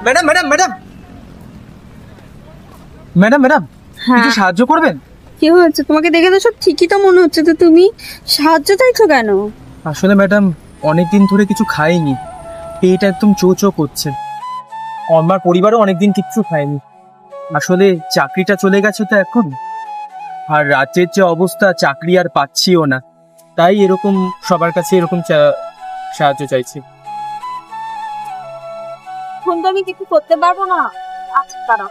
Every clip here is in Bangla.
Madam madam madam madam madam কিছু সাহায্য করবেন? কি হয়েছে? তোমাকে দেখে তো সব ঠিকই তো মনে হচ্ছে, তো তুমি সাহায্য চাইছো কেন? আসলে ম্যাডাম অনেকদিন ধরে কিছু খাইনি, পেট একদম চো চো করছে। আমার পরিবারও অনেকদিন কিচ্ছু খায়নি। আসলে চাকরিটা চলে গেছে তো এখন, আর রাজ্যের যে অবস্থা চাকরি আর পাচ্ছিও না, তাই এরকম সবার কাছে এরকম সাহায্য চাইছি। এখন তো আমি কিছু করতে পারবো না। আচ্ছা দাঁড়াও,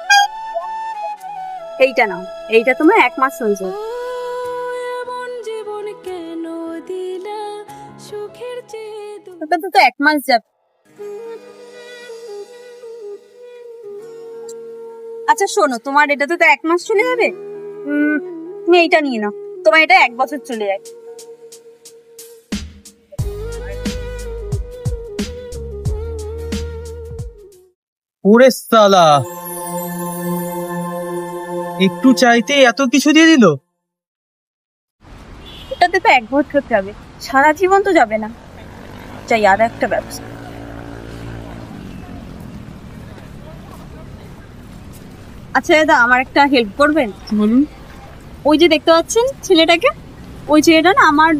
এইটা নাও, এইটা তোমার 1 মাস হয়েছে। তো 1 মাস যাবে। আচ্ছা শোনো, তোমার এটা তো 1 মাস চলে যাবে, তুমি এইটা নিয়ে নাও, তোমার এটা 1 বছর চলে যাবে। ওরে সালা, একটু চাইতে এত কিছু দিয়ে দিল। এটাতে তো 1 বছর যাবে, সারা জীবন তো যাবে না। চাই আর একটা ব্যবস্থা। আচ্ছা দাদা, আমার একটা হেল্প করবেন? বলুন। ওই যে দেখতে পাচ্ছেন ছেলেটাকে, ওই ছেলেটা না আমার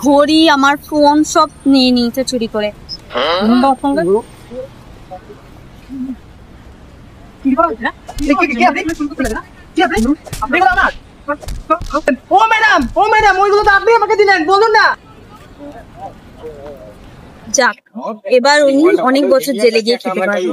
ঘড়ি, আমার ফোন সব নিয়ে নিয়েছে চুরি করে। ও ম্যাডাম, ও ম্যাডাম, ওইগুলো তো আপনি আমাকে দিলেন, বলুন না। যাক, এবার উনি অনেক বছর জেলে গিয়ে খেতে পারবেন।